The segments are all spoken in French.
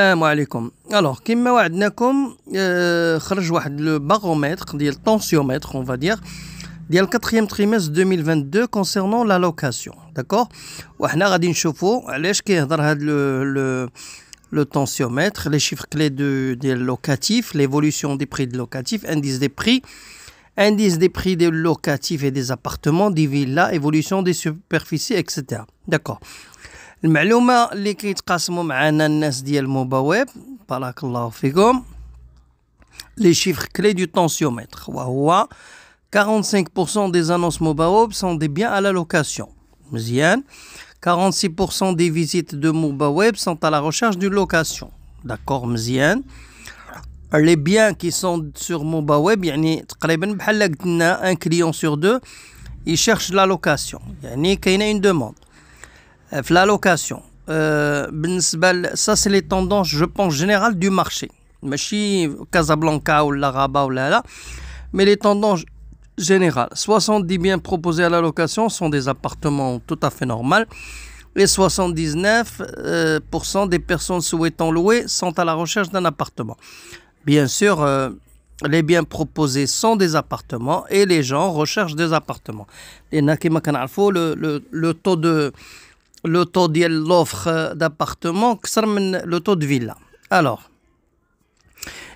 السلام عليكم. الوغ كيما وعدناكم خرج واحد لو بارومتر ديال طونسيومتر اون فادير ديال 4e trimestre 2022 concernant la location. D'accord. وحنا غادي نشوفوا علاش كيهضر هاد le tensiomètre, les chiffres clés des locatifs, l'évolution des prix de locatifs, indice des prix des locatifs et des appartements, des villas, évolution des superficies, etc. D'accord. المعلومة اللي كيتقاسموا معنا الناس ديال موباويب بارك الله فيكم les chiffres clés du tensiomètre وهو 45% des annonces MobaWeb sont des biens à la location. مزيان. 46% des visites de MobaWeb sont à la recherche d'une location. D'accord, مزيان. Les biens qui sont sur MobaWeb يعني تقريبا بحال قلنا un client sur deux il cherche la location. يعني كاينه une demande. La location, ça c'est les tendances, je pense, générales du marché. Machi Casablanca ou la Rabat ou là, mais les tendances générales. 70 biens proposés à la location sont des appartements tout à fait normaux. Et 79% des personnes souhaitant louer sont à la recherche d'un appartement. Bien sûr, les biens proposés sont des appartements et les gens recherchent des appartements. Et le taux de l'offre d'appartement que le taux de villa. Alors,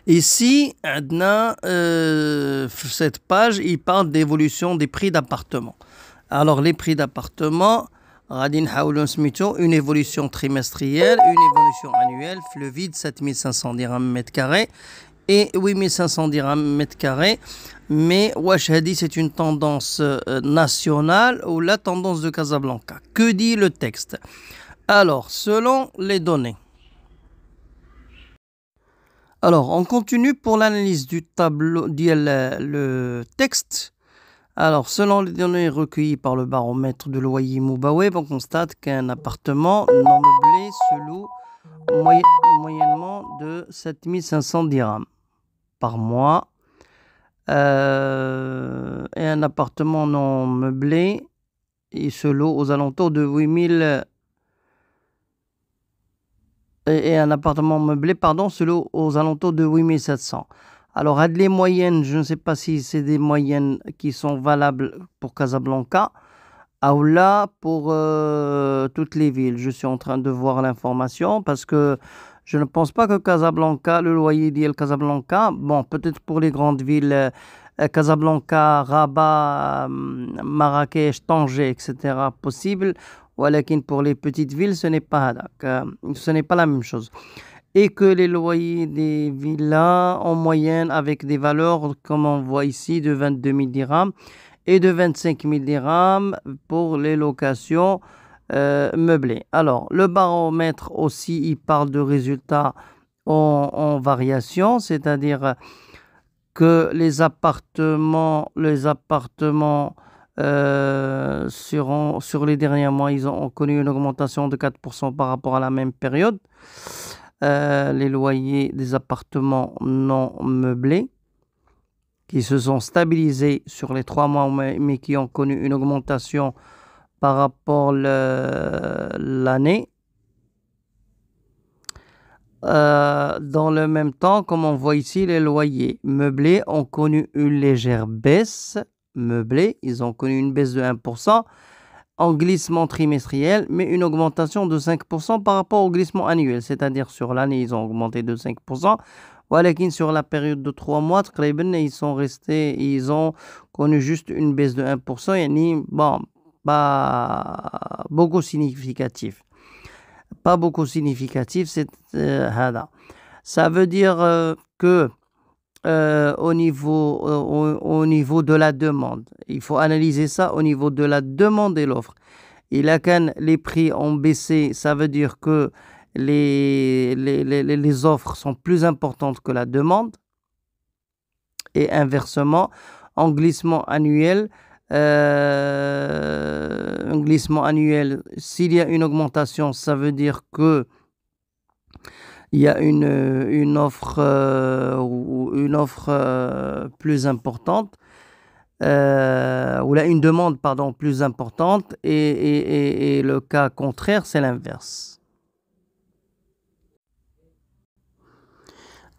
ici, cette page, il parle d'évolution des prix d'appartement. Alors, les prix d'appartement, une évolution trimestrielle, une évolution annuelle, le vide 7500 dirhams mètre carré et 8500 dirhams mètre carré. Mais Washhadi, c'est une tendance nationale ou la tendance de Casablanca. Que dit le texte? Alors, selon les données. Alors, on continue pour l'analyse du tableau, le texte. Alors, selon les données recueillies par le baromètre de loyer MobaWeb, on constate qu'un appartement non meublé se loue moyennement de 7500 dirhams par mois. Et un appartement non meublé, il se loue aux alentours de 8000. Et un appartement meublé, se loue aux alentours de 8700. Alors, les moyennes, je ne sais pas si c'est des moyennes qui sont valables pour Casablanca ou là pour toutes les villes. Je suis en train de voir l'information parce que je ne pense pas que Casablanca, le loyer d'El Casablanca, bon, peut-être pour les grandes villes, Casablanca, Rabat, Marrakech, Tanger, etc., possible. Walakin pour les petites villes, ce n'est pas la même chose. Et que les loyers des villas, en moyenne, avec des valeurs, comme on voit ici, de 22 000 dirhams et de 25 000 dirhams pour les locations meublées. Alors, le baromètre aussi, il parle de résultats en variation, c'est-à-dire que les appartements sur les derniers mois, ils ont connu une augmentation de 4% par rapport à la même période. Les loyers des appartements non meublés qui se sont stabilisés sur les 3 mois, mais qui ont connu une augmentation par rapport à l'année. Dans le même temps, comme on voit ici, les loyers meublés ont connu une légère baisse. Ils ont connu une baisse de 1% en glissement trimestriel, mais une augmentation de 5% par rapport au glissement annuel. C'est-à-dire sur l'année, ils ont augmenté de 5%. Walakin sur la période de 3 mois, ils ont connu juste une baisse de 1%. Bon, pas beaucoup significatif. Pas beaucoup significatif, ça veut dire que au niveau de la demande, il faut analyser ça au niveau de la demande et l'offre. Et là, quand les prix ont baissé, ça veut dire que les offres sont plus importantes que la demande. Et inversement, en glissement annuel, s'il y a une augmentation, ça veut dire que il y a une offre plus importante, ou là une demande plus importante, et le cas contraire, c'est l'inverse.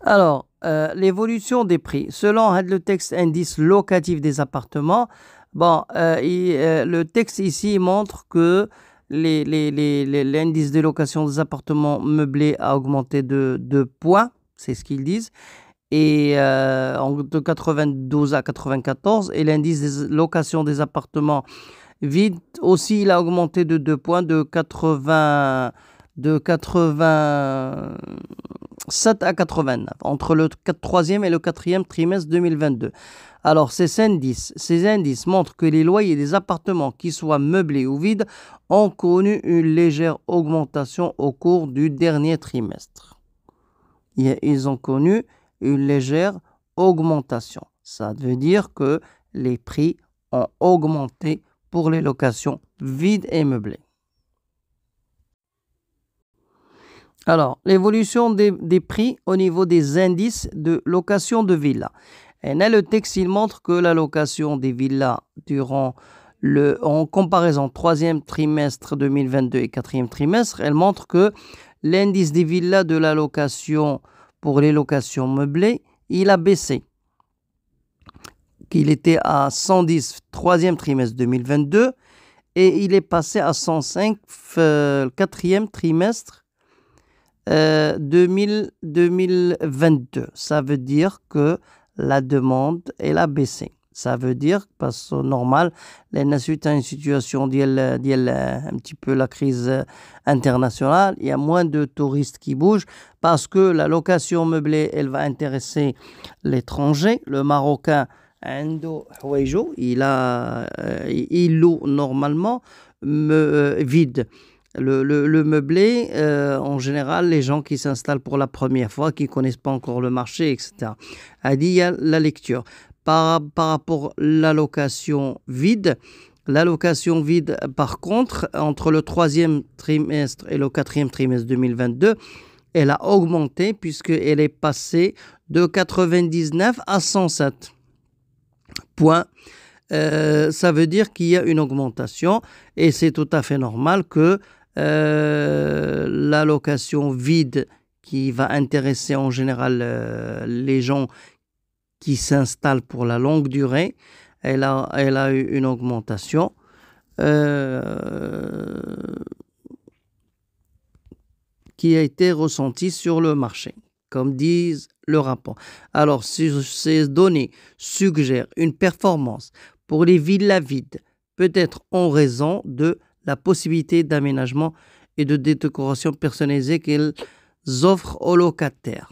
Alors, l'évolution des prix. Selon le texte indice locatif des appartements, bon, le texte ici montre que l'indice de location des appartements meublés a augmenté de 2 points, c'est ce qu'ils disent, et de 92 à 94, et l'indice des locations des appartements vides aussi, il a augmenté de 2 points, de 87 à 89, entre le troisième et le quatrième trimestre 2022. Alors, ces indices montrent que les loyers des appartements, qui soient meublés ou vides, ont connu une légère augmentation au cours du dernier trimestre. Ils ont connu une légère augmentation. Ça veut dire que les prix ont augmenté pour les locations vides et meublées. Alors, l'évolution des prix au niveau des indices de location de villas. Et là, le texte, il montre que la location des villas en comparaison troisième trimestre 2022 et quatrième trimestre, elle montre que l'indice des villas de la location pour les locations meublées, il a baissé. Qu'il était à 110 troisième trimestre 2022 et il est passé à 105 quatrième trimestre 2022. Ça veut dire que la demande, elle a baissé. Ça veut dire, parce que normal, suite à une situation un petit peu la crise internationale, il y a moins de touristes qui bougent parce que la location meublée, elle va intéresser l'étranger. Le Marocain, Ando Houaijo, il loue normalement vide. Le meublé, en général, les gens qui s'installent pour la première fois, qui ne connaissent pas encore le marché, etc. A dit, il y a la lecture. Par rapport à la location vide, par contre, entre le troisième trimestre et le quatrième trimestre 2022, elle a augmenté puisqu'elle est passée de 99 à 107 points. Ça veut dire qu'il y a une augmentation et c'est tout à fait normal que la location vide qui va intéresser en général les gens qui s'installent pour la longue durée, elle a eu une augmentation qui a été ressentie sur le marché, comme disent le rapport. Alors, ces données suggèrent une performance pour les villas vides, peut-être en raison de la possibilité d'aménagement et de décoration personnalisée qu'elles offrent aux locataires.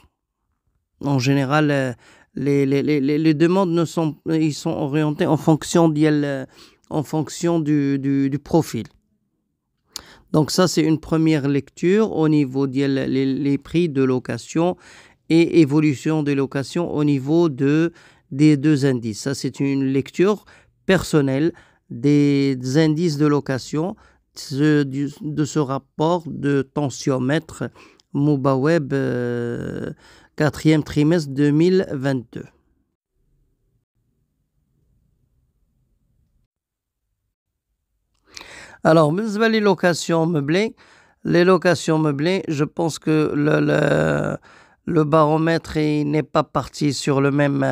En général, les demandes ils sont orientées en fonction du profil. Donc ça, c'est une première lecture au niveau des prix de location et évolution des locations au niveau des deux indices. Ça, c'est une lecture personnelle des indices de location de ce rapport de tensiomètre Mubaweb quatrième trimestre 2022. Alors, les locations meublées, je pense que le baromètre n'est pas parti sur la même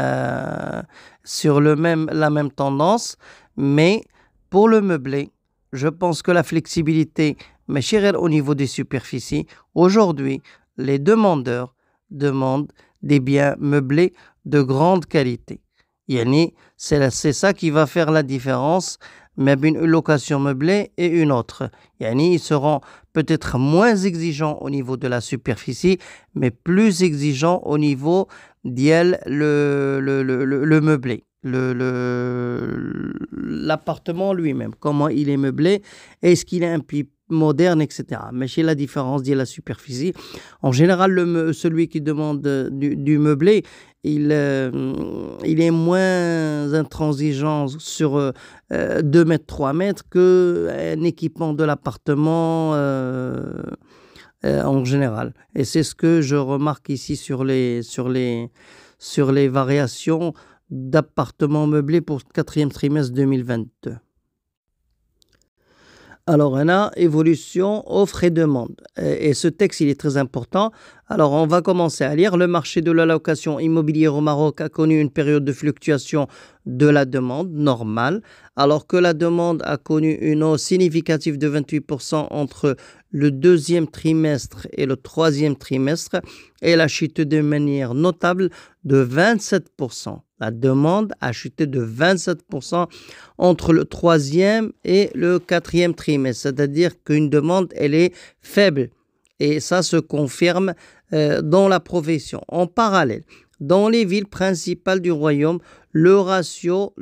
tendance, mais pour le meublé, je pense que la flexibilité, mais au niveau des superficies, aujourd'hui, les demandeurs demandent des biens meublés de grande qualité. Yani, c'est ça qui va faire la différence, même une location meublée et une autre. Yani, ils seront peut-être moins exigeants au niveau de la superficie, mais plus exigeants au niveau le meublé. L'appartement lui-même, comment il est meublé, est-ce qu'il est un peu moderne, etc. Mais chez la différence de la superficie, en général, celui qui demande du meublé, il est moins intransigeant sur 2 mètres, 3 mètres qu'un équipement de l'appartement en général. Et c'est ce que je remarque ici sur les variations d'appartements meublés pour le quatrième trimestre 2022. Alors, on a évolution, offre et demande. Et ce texte, il est très important. Alors, on va commencer à lire. Le marché de la location immobilière au Maroc a connu une période de fluctuation de la demande normale, alors que la demande a connu une hausse significative de 28% entre le deuxième trimestre et le troisième trimestre, et elle a chuté de manière notable de 27%. La demande a chuté de 27% entre le troisième et le quatrième trimestre, c'est-à-dire qu'une demande, elle est faible. Et ça se confirme dans la profession. En parallèle, dans les villes principales du royaume, le ratio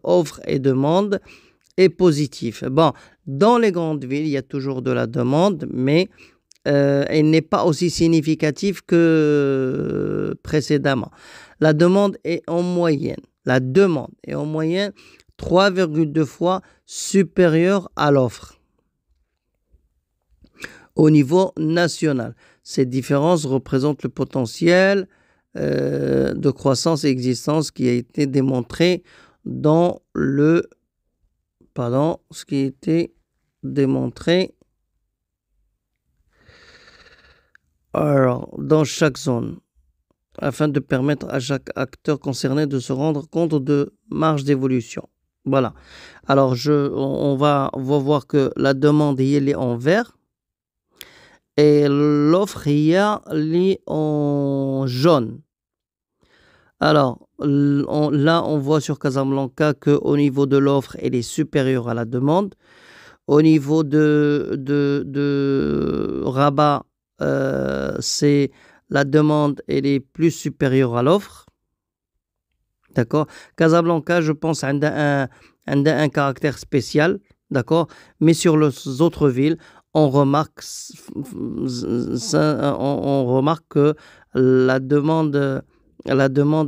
offre et demande est positif. Bon, dans les grandes villes, il y a toujours de la demande, mais elle n'est pas aussi significative que précédemment. La demande est en moyenne 3,2 fois supérieure à l'offre au niveau national. Ces différences représentent le potentiel de croissance et existence qui a été démontré dans ce qui a été démontré dans chaque zone, afin de permettre à chaque acteur concerné de se rendre compte de marge d'évolution. Voilà. Alors, on va voir que la demande, elle est en vert et l'offre, elle est en jaune. Alors, là, on voit sur Casablanca qu'au niveau de l'offre, elle est supérieure à la demande. Au niveau de Rabat, c'est la demande, elle est plus supérieure à l'offre. D'accord? Casablanca, je pense, a un caractère spécial. D'accord? Mais sur les autres villes, on remarque que la demande,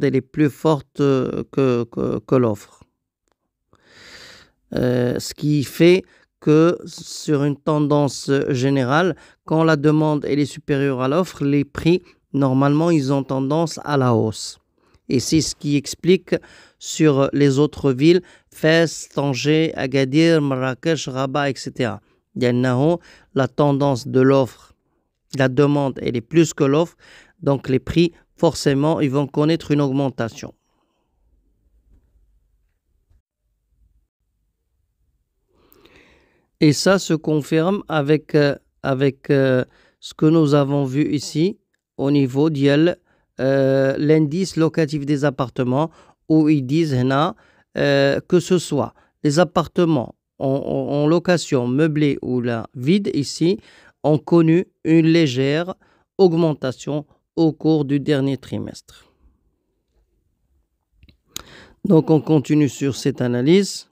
elle est plus forte que l'offre. Ce qui fait que sur une tendance générale, quand la demande elle est supérieure à l'offre, les prix, normalement, ils ont tendance à la hausse. Et c'est ce qui explique sur les autres villes, Fès, Tanger, Agadir, Marrakech, Rabat, etc. La tendance de l'offre, la demande, elle est plus que l'offre, donc les prix, forcément, ils vont connaître une augmentation. Et ça se confirme avec ce que nous avons vu ici au niveau de l'indice locatif des appartements, où ils disent que ce soit les appartements en location meublée ou la vide ici ont connu une légère augmentation au cours du dernier trimestre. Donc on continue sur cette analyse.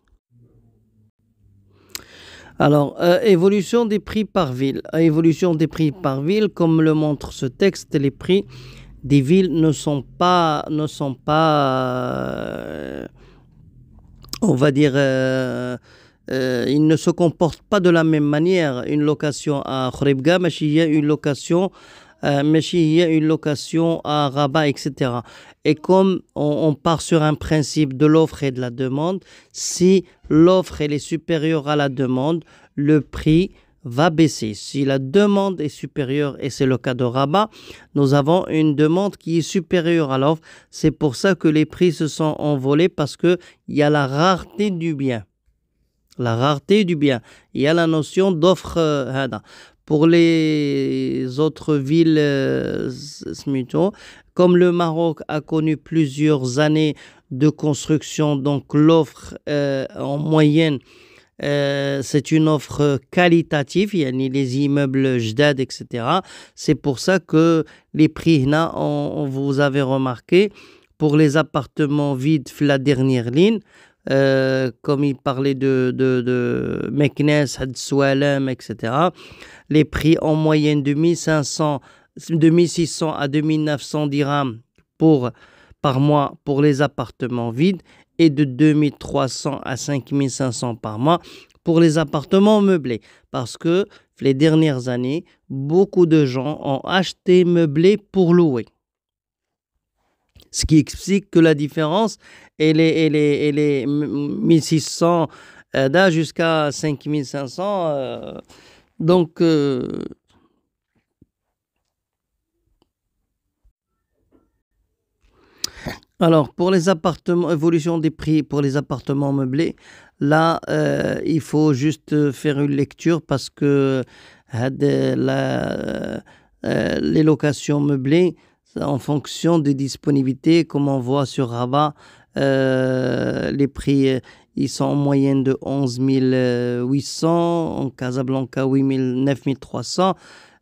Alors, évolution des prix par ville. Évolution des prix par ville, comme le montre ce texte, les prix des villes ne sont pas on va dire, ils ne se comportent pas de la même manière. Une location à Khouribga, une location à Rabat, etc. Et comme on part sur un principe de l'offre et de la demande, si l'offre elle est supérieure à la demande, le prix va baisser. Si la demande est supérieure, et c'est le cas de Rabat, nous avons une demande qui est supérieure à l'offre. C'est pour ça que les prix se sont envolés, parce qu'il y a la rareté du bien. La rareté du bien. Il y a la notion d'offre. Pour les autres villes, comme le Maroc a connu plusieurs années de construction, donc l'offre en moyenne, c'est une offre qualitative, il y a les immeubles jdad, etc. C'est pour ça que les prix, vous avez remarqué, pour les appartements vides, la dernière ligne, comme il parlait de Meknes, Had-Soualem, etc. Les prix en moyenne de 1600 à 2900 dirhams par mois pour les appartements vides et de 2300 à 5500 par mois pour les appartements meublés. Parce que les dernières années, beaucoup de gens ont acheté meublé pour louer. Ce qui explique que la différence, elle est 1600 هذا jusqu'à 5500 donc alors pour les appartements, évolution des prix pour les appartements meublés, là il faut juste faire une lecture parce que les locations meublées en fonction des disponibilités, comme on voit sur Rabat, les prix ils sont en moyenne de 11 800, en Casablanca 8 000, 9 300,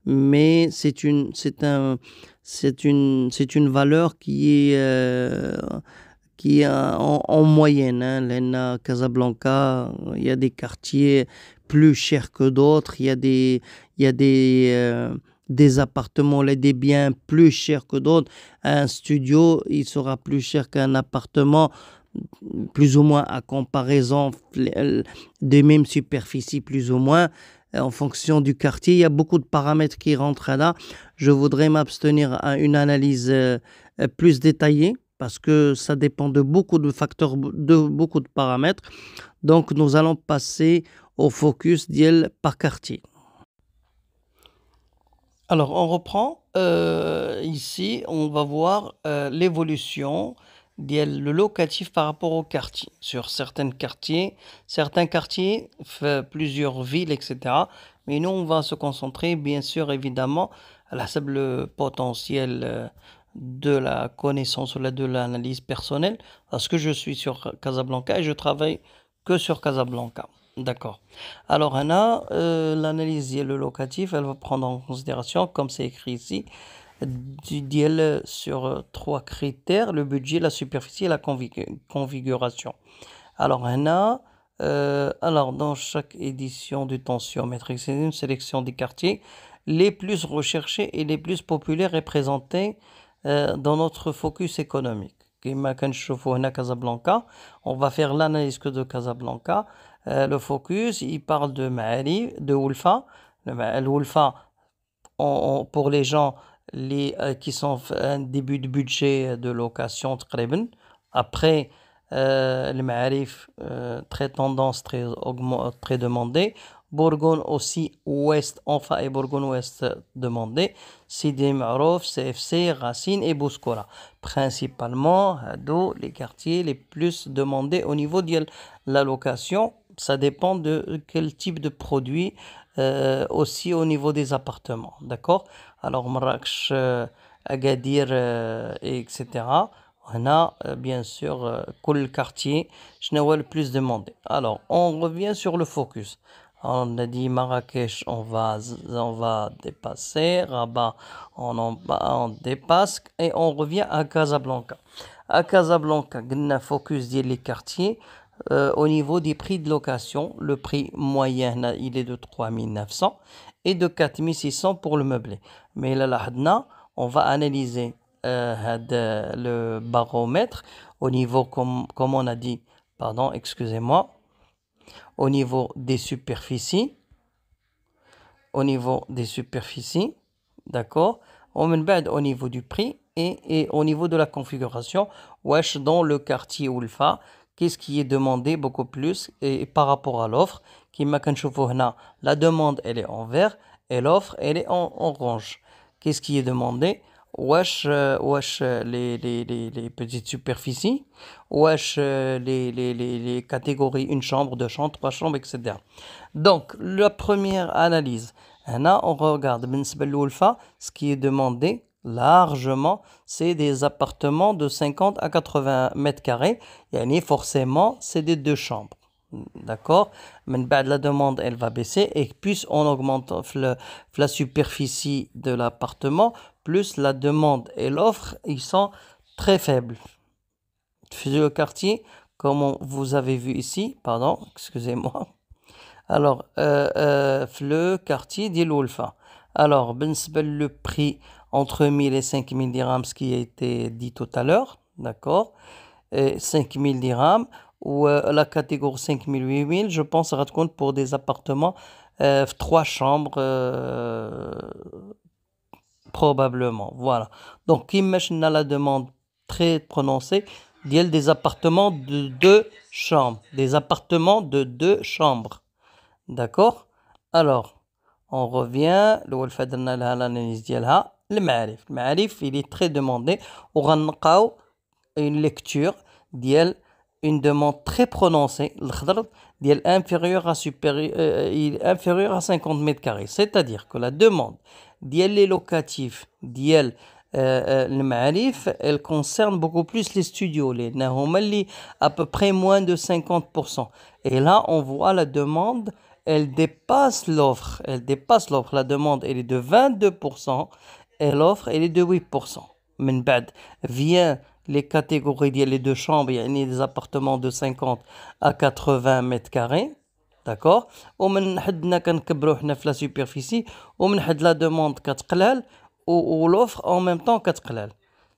mais c'est une valeur qui est en moyenne. Hein. L'ENA Casablanca, il y a des quartiers plus chers que d'autres, il y a des appartements, là, des biens plus chers que d'autres. Un studio, il sera plus cher qu'un appartement, plus ou moins à comparaison des mêmes superficies, plus ou moins. En fonction du quartier, il y a beaucoup de paramètres qui rentrent là. Je voudrais m'abstenir à une analyse plus détaillée parce que ça dépend de beaucoup de facteurs, de beaucoup de paramètres. Donc, nous allons passer au focus d'IEL par quartier. Alors, on reprend. Ici, on va voir l'évolution le locatif par rapport au quartier. Sur certains quartiers, plusieurs villes, etc. Mais nous, on va se concentrer, bien sûr, évidemment, à le potentiel de la connaissance ou de l'analyse personnelle, parce que je suis sur Casablanca et je travaille que sur Casablanca. D'accord. Alors, Anna, l'analyse le locatif, elle va prendre en considération, comme c'est écrit ici, du deal sur 3 critères, le budget, la superficie et la configuration. Alors, Anna, dans chaque édition du tensiométrique, c'est une sélection des quartiers les plus recherchés et les plus populaires et présentés dans notre focus économique. Casablanca, on va faire l'analyse que de Casablanca. Le focus, il parle de Ma'ali, de Woulfa. Le Woulfa, pour les gens qui sont un début de budget de location, après, le Ma'arif, très tendance, très demandé. Bourgogne aussi, Ouest, enfin, et Bourgogne Ouest demandé. Sidi Marouf, CFC, Racine et Bouskoura. Principalement, les quartiers les plus demandés au niveau de la location. Ça dépend de quel type de produit, aussi au niveau des appartements. D'accord? Alors, Marrakech, Agadir, etc. On a bien sûr tout le quartier, je n'ai le plus demandé. Alors, on revient sur le focus. On a dit Marrakech, on va dépasser. Rabat, on dépasse. Et on revient à Casablanca. À Casablanca, on a focus les quartiers. Au niveau des prix de location, le prix moyen, il est de 3 900 et de 4 600 pour le meublé. Mais là, on va analyser le baromètre au niveau, comme on a dit, pardon, excusez-moi, au niveau des superficies, d'accord, au niveau du prix et au niveau de la configuration, wesh, dans le quartier Oulfa, qu'est-ce qui est demandé beaucoup plus et par rapport à l'offre, la demande elle est en vert et l'offre elle est en orange. Qu'est-ce qui est demandé? Wesh, les petites superficies, wesh, les catégories, une chambre, deux chambres, trois chambres, etc. Donc, la première analyse, là, on regarde, ce qui est demandé largement, c'est des appartements de 50 à 80 mètres carrés. Et forcément, c'est des deux chambres. D'accord? Mais la demande, elle va baisser. Et plus on augmente la superficie de l'appartement, plus la demande et l'offre, ils sont très faibles. Le quartier, comme vous avez vu ici, pardon, excusez-moi. Alors, le quartier d'Il-Oulfa. Alors, le prix entre 1000 et 5000 dirhams, ce qui a été dit tout à l'heure, d'accord, et 5000 dirhams, ou la catégorie 5000, 8000, je pense, ça compte pour des appartements, 3 chambres, probablement, voilà. Donc, imagine la demande très prononcée, des appartements de 2 chambres. Des appartements de 2 chambres. D'accord. Alors, on revient. L'analyse ديالها المعارف. المعارف, il est très demandé. وغنلقاو une lecture ديال une demande très prononcée. الخضر ديال inférieur à 50 mètres carrés. C'est-à-dire que la demande ديال les locatifs ديال المعارف, elle concerne beaucoup plus les studios, à peu près moins de 50%. Et là, on voit la demande, elle dépasse l'offre. La demande, elle est de 22% et l'offre, elle est de 8%. من بعد vient les catégories les 2 chambres, il y a des appartements de 50 à 80 mètres carrés. D'accord. ومن حدنا كنكبروا حنا في la superficie, ومن حد la demande كتقلال ou l'offre en même temps كتقلال.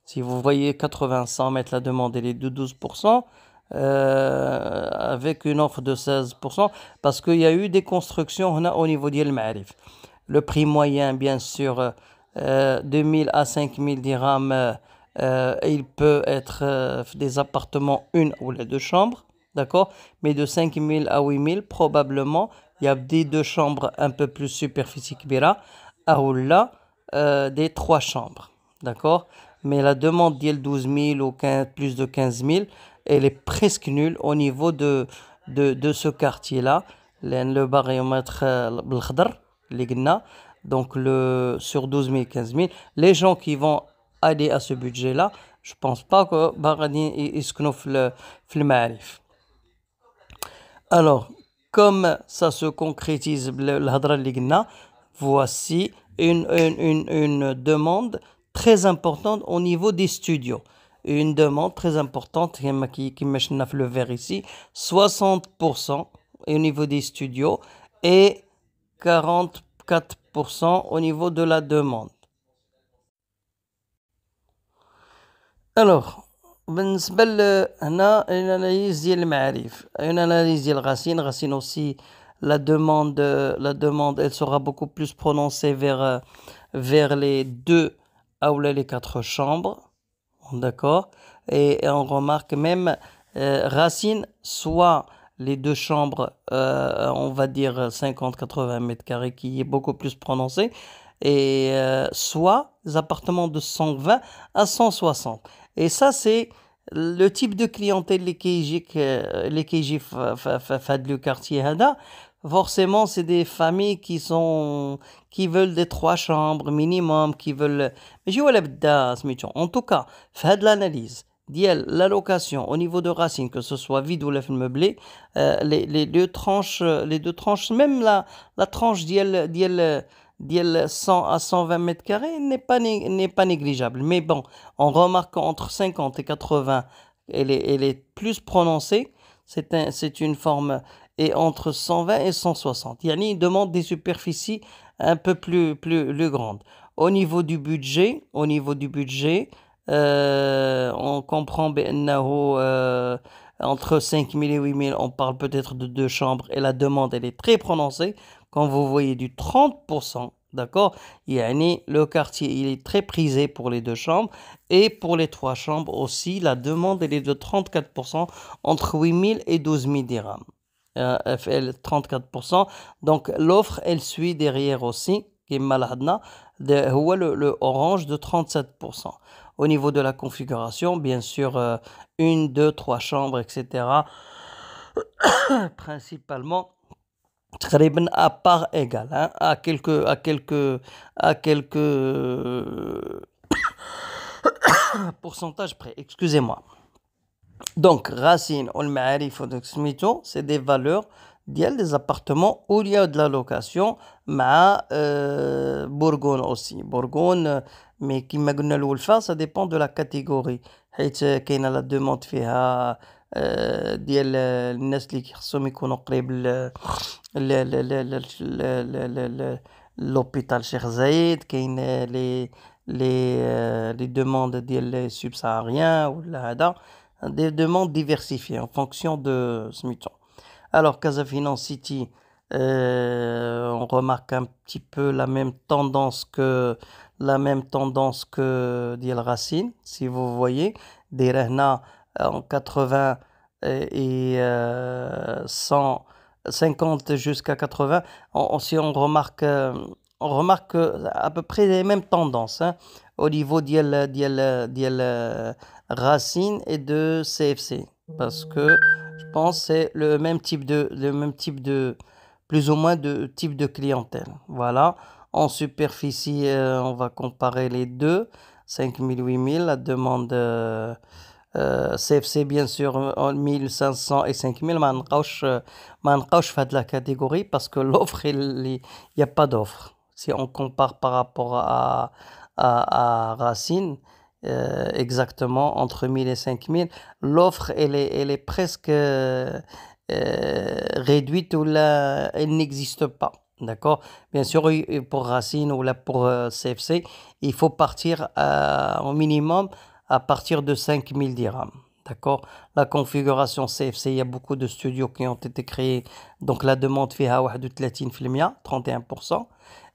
Si vous voyez 80-100 mètres, la demande elle est de 12%, avec une offre de 16%, parce qu'il y a eu des constructions au niveau ديال المعارف. Le prix moyen, bien sûr, 2000 à 5000 dirhams, il peut être des appartements 1 ou les 2 chambres, d'accord, mais de 5000 à 8000, probablement, il y a des 2 chambres un peu plus superficie كبيرة, ou là, des 3 chambres, d'accord, mais la demande d'il 12 000 ou plus de 15 000, elle est presque nulle au niveau de ce quartier-là. Le baromètre بالخضر اللي قلنا, donc sur 12 000, 15 000, les gens qui vont aller à ce budget-là, je pense pas que غادي يسكنوا في المعارف. Alors, comme ça se concrétise الهضره اللي قلنا, voici une demande très importante au niveau des studios. Une demande très importante qui me le vert ici, 60% au niveau des studios et 44% au niveau de la demande. Alors, بالنسبة هنا une analyse ديال المعارف, une analyse ديال Racine aussi, la demande elle sera beaucoup plus prononcée vers les 2 ou les 4 chambres, d'accord, et on remarque même Racine, soit les 2 chambres, on va dire 50-80 mètres carrés, qui est beaucoup plus prononcé, et soit les appartements de 120 à 160. Et ça, c'est le type de clientèle les KJ fait le quartier هذا. Forcément, c'est des familles qui veulent des 3 chambres minimum, qui veulent. Mais je vois en tout cas, fait de l'analyse ديال la location au niveau de Racine, que ce soit vide ou meublé, les deux tranches, même la tranche ديال 100 à 120 mètres carrés n'est pas négligeable. Mais bon, on remarque qu'entre 50 et 80, elle est plus prononcée. C'est une forme, et entre 120 et 160. Yani, il demande des superficies un peu plus grandes. Au niveau du budget, on comprend entre 5 000 et 8 000, on parle peut-être de 2 chambres, et la demande, elle est très prononcée. Quand vous voyez du 30%, d'accord, le quartier, il est très prisé pour les 2 chambres, et pour les 3 chambres aussi, la demande, elle est de 34%, entre 8 000 et 12 000 dirhams. FL 34%, donc l'offre, elle suit derrière aussi, qui est malhadna, le orange de 37%. Au niveau de la configuration, bien sûr, 1, 2, 3 chambres, etc. Principalement, à part égale, hein, à quelques pourcentage près, excusez-moi. Donc, Racine ou le Ma'arif, c'est des valeurs des appartements où il y a de la location, mais Bourgogne aussi. Bourgogne, mais qui m'a dit ça dépend de la catégorie. حيث كاينه la demande فيها ديال الناس اللي خصهم يكونوا قريب l'hôpital Cheikh Zayed, كاين les demandes ديال subsahariens ولا هذا, des demandes diversifiées en fonction de ce mutant. Alors, Casa Finance City, on remarque un petit peu la même tendance que Dial Racine, si vous voyez. Des Rehna, en 80 et 150 jusqu'à 80, si on remarque à peu près les mêmes tendances, hein, au niveau ديال Racine et de CFC, parce que je pense que c'est le même type de, plus ou moins de type de clientèle. Voilà. En superficie, on va comparer les deux. 5000, 8000, la demande CFC bien sûr en 1500 et 5000, ما نلقاوش في هاد la catégorie parce que l'offre, il n'y a pas d'offre. Si on compare par rapport à Racine, exactement entre 1000 et 5000, l'offre elle est presque réduite ou là, elle n'existe pas. D'accord? Bien sûr, pour Racine ou là pour CFC, il faut partir au minimum à partir de 5000 dirhams. D'accord? La configuration CFC, il y a beaucoup de studios qui ont été créés. Donc la demande fait à 31%,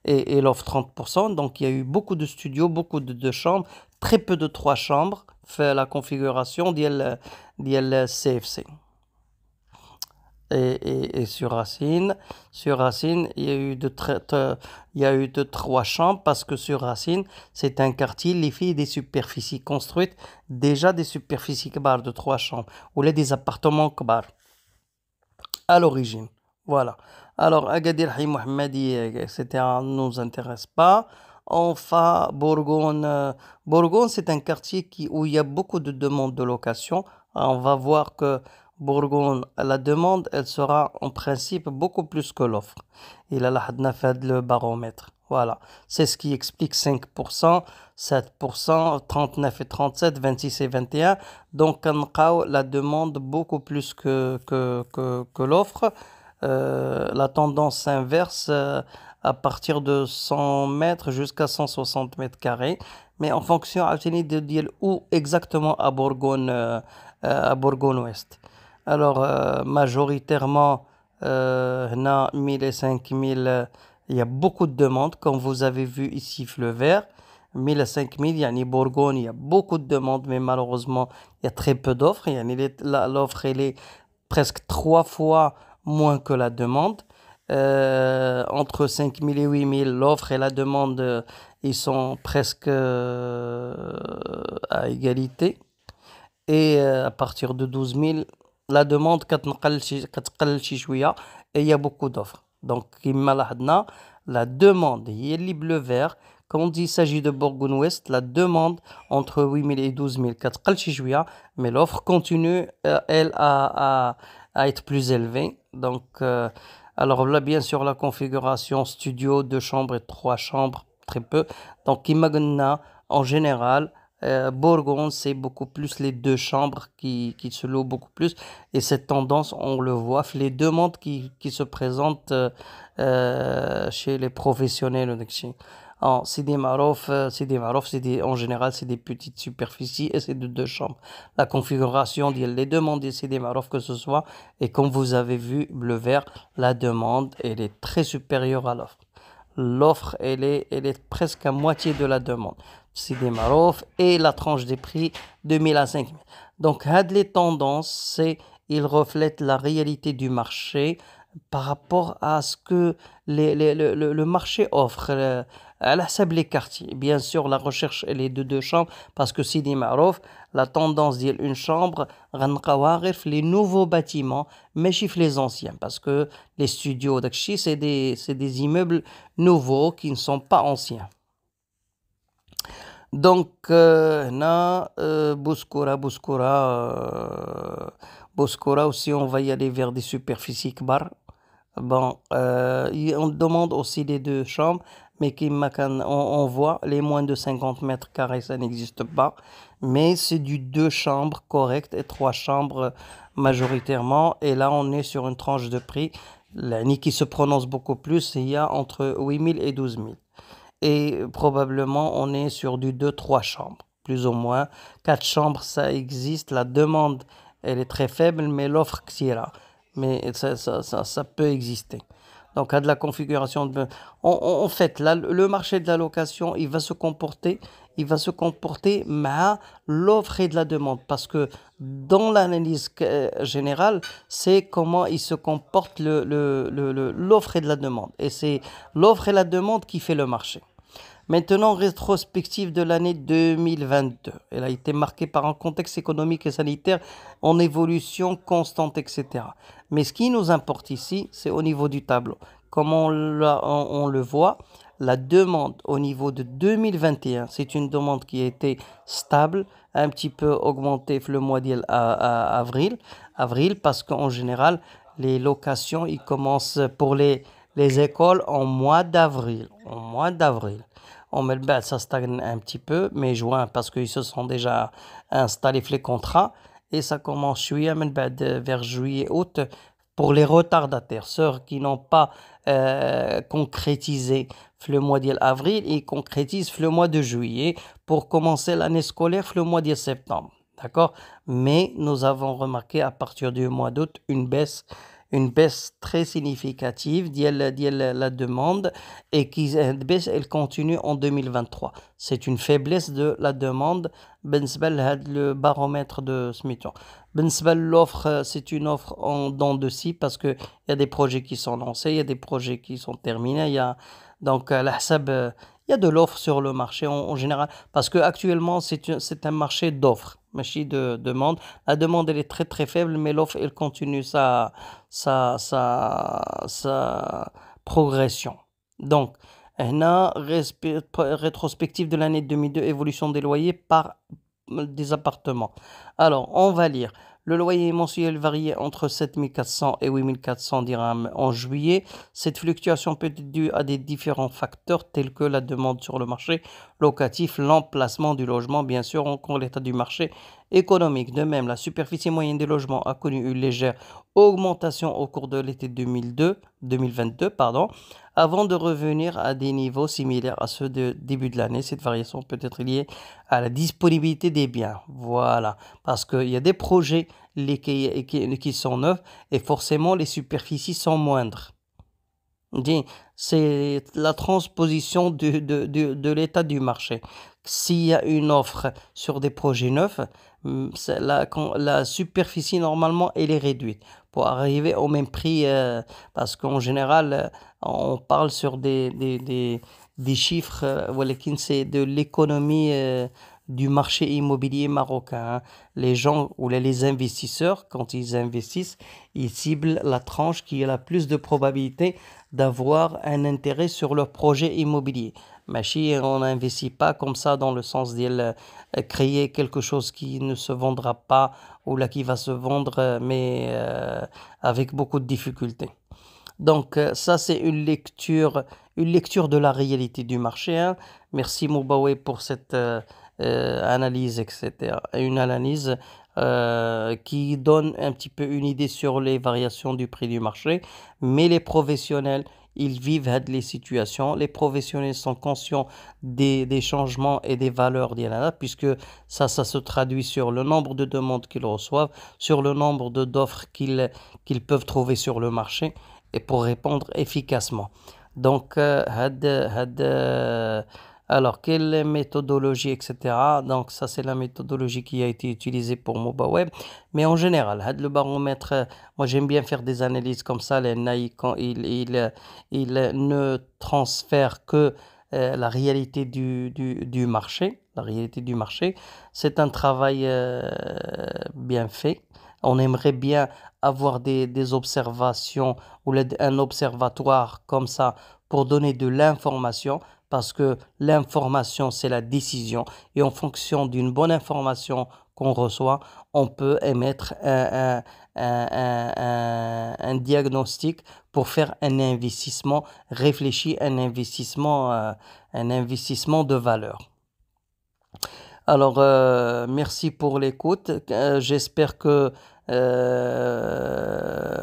et l'offre 30%. Donc il y a eu beaucoup de studios, beaucoup de 2 chambres, très peu de 3 chambres. Fait la configuration d'IL CFC. Et sur Racine, il y a eu de 3 chambres parce que sur Racine, c'est un quartier, les filles des superficies construites, déjà des superficies kbar de 3 chambres, ou là des appartements kbar à l'origine. Voilà. Alors, Agadir Haï Mohammadi, etc., ne nous intéresse pas. Enfin, Bourgogne. Bourgogne, c'est un quartier où il y a beaucoup de demandes de location. On va voir que Bourgogne, la demande, elle sera en principe beaucoup plus que l'offre. Il a la fait le baromètre. Voilà. C'est ce qui explique 5%, 7%, 39 et 37, 26 et 21. Donc, la demande beaucoup plus que l'offre. La tendance inverse à partir de 100 mètres jusqu'à 160 mètres carrés. Mais en fonction de où exactement à Bourgogne Ouest. Alors, majoritairement, 1000 et 5000, il y a beaucoup de demandes, comme vous avez vu ici, le vert. 1000 à 5000, il y a Bourgogne, il y a beaucoup de demandes, mais malheureusement, il y a très peu d'offres. L'offre, elle est presque 3 fois moins que la demande. Entre 5000 et 8000, l'offre et la demande, ils sont presque à égalité. Et à partir de 12 000, la demande كتقل شي شوية, et il y a beaucoup d'offres. Donc, كما لاحظنا, la demande, هي اللي bleu vert. Quand il s'agit de Bourgogne-Ouest, la demande entre 8000 et 12 000 كتقل شي شوية, mais l'offre continue, elle, à être plus élevée. Donc, alors là, bien sûr, la configuration studio, 2 chambres et 3 chambres, très peu. Donc, كما قلنا, en général, Bourgogne, c'est beaucoup plus les 2 chambres qui se louent beaucoup plus. Et cette tendance, on le voit, les demandes qui se présentent chez les professionnels. En Sidi Marouf, en général, c'est des petites superficies et c'est de 2 chambres. La configuration, les demandes de Sidi Marouf que ce soit, et comme vous avez vu, bleu vert, la demande, elle est très supérieure à l'offre. L'offre, elle est presque à moitié de la demande. Sidi Marouf et la tranche des prix de 1000 à 5000. Donc, les tendances, ils reflètent la réalité du marché par rapport à ce que le marché offre. À la les quartiers. Bien sûr, la recherche, elle est de 2 chambres parce que Sidi Marouf, la tendance d'une chambre, les nouveaux bâtiments, mais chiffre les anciens parce que les studios d'Akchi, c'est des immeubles nouveaux qui ne sont pas anciens. Donc, Bouskoura aussi, on va y aller vers des superficies kbar. Bon, on demande aussi des 2 chambres, mais on voit les moins de 50 mètres carrés, ça n'existe pas. Mais c'est du 2 chambres correct et 3 chambres majoritairement. Et là, on est sur une tranche de prix qui se prononce beaucoup plus. Il y a entre 8000 et 12 000. Et probablement, on est sur du 2-3 chambres, plus ou moins. 4 chambres, ça existe. La demande, elle est très faible, mais l'offre, mais ça peut exister. Donc, à de la configuration. En fait, là, le marché de la location, il va se comporter, il va se comporter à l'offre et de la demande. Parce que dans l'analyse générale, c'est comment il se comporte l'offre et de la demande. Et c'est l'offre et la demande qui fait le marché. Maintenant, rétrospective de l'année 2022. Elle a été marquée par un contexte économique et sanitaire en évolution constante, etc. Mais ce qui nous importe ici, c'est au niveau du tableau. Comme on le voit, la demande au niveau de 2021, c'est une demande qui a été stable, un petit peu augmentée le mois d'avril, parce qu'en général, les locations, ils commencent pour les écoles en mois d'avril. On met ça stagne un petit peu, mais juin, parce qu'ils se sont déjà installés les contrats, et ça commence vers juillet, août, pour les retardataires, ceux qui n'ont pas concrétisé le mois d'avril, ils concrétisent le mois de juillet pour commencer l'année scolaire le mois de septembre. D'accord? Mais nous avons remarqué à partir du mois d'août une baisse très significative de la demande et elle continue en 2023. C'est une faiblesse de la demande. Le baromètre de Smith. L'offre, c'est une offre en dents de scie parce qu'il y a des projets qui sont lancés, il y a des projets qui sont terminés. Donc, il y a de l'offre sur le marché en général parce qu'actuellement, c'est un marché d'offres, marché de demande. La demande, elle est très très faible, mais l'offre, elle continue sa progression. Donc, on a rétrospective de l'année 2002, évolution des loyers par des appartements. Alors, on va lire. Le loyer mensuel variait entre 7 400 et 8 400 dirhams en juillet. Cette fluctuation peut être due à des différents facteurs tels que la demande sur le marché locatif, l'emplacement du logement, bien sûr, encore l'état du marché économique. De même, la superficie moyenne des logements a connu une légère augmentation au cours de l'été 2022, avant de revenir à des niveaux similaires à ceux de début de l'année. Cette variation peut être liée à la disponibilité des biens. Voilà, parce qu'il y a des projets qui sont neufs et forcément les superficies sont moindres. C'est la transposition de l'état du marché. S'il y a une offre sur des projets neufs, la superficie normalement elle est réduite pour arriver au même prix parce qu'en général on parle sur des chiffres voilà, c'est de l'économie du marché immobilier marocain. Les gens ou les investisseurs, quand ils investissent, ils ciblent la tranche qui a la plus de probabilité d'avoir un intérêt sur leur projet immobilier. Mais on n'investit pas comme ça dans le sens de créer quelque chose qui ne se vendra pas ou là qui va se vendre mais avec beaucoup de difficultés. Donc ça c'est une lecture de la réalité du marché. Hein. Merci Moubaoué pour cette analyse, etc. Une analyse qui donne un petit peu une idée sur les variations du prix du marché. Mais les professionnels, ils vivent les situations. Les professionnels sont conscients des changements et des valeurs d'Yanada, puisque ça se traduit sur le nombre de demandes qu'ils reçoivent, sur le nombre d'offres qu'ils peuvent trouver sur le marché et pour répondre efficacement. Donc, alors, quelle méthodologie, etc. Donc, ça, c'est la méthodologie qui a été utilisée pour MobaWeb. Mais en général, le baromètre, moi, j'aime bien faire des analyses comme ça. Les NAI, quand il ne transfère que la réalité du marché. La réalité du marché, c'est un travail bien fait. On aimerait bien avoir des observations ou un observatoire comme ça pour donner de l'information parce que l'information, c'est la décision. Et en fonction d'une bonne information qu'on reçoit, on peut émettre un diagnostic pour faire un investissement réfléchi, un investissement de valeur. Alors, merci pour l'écoute. J'espère que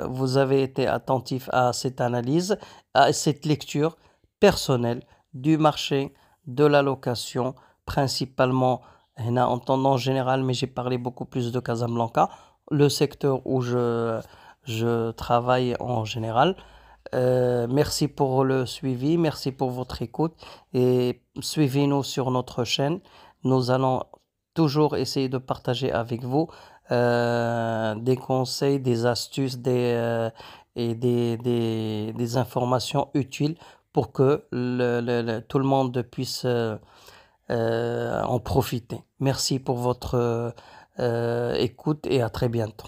vous avez été attentif à cette analyse, à cette lecture personnelle du marché de la location, principalement en tendance générale, mais j'ai parlé beaucoup plus de Casablanca, le secteur où je travaille en général. Merci pour le suivi, merci pour votre écoute et suivez-nous sur notre chaîne. Nous allons toujours essayer de partager avec vous des conseils, des astuces et des informations utiles pour que tout le monde puisse en profiter. Merci pour votre écoute et à très bientôt.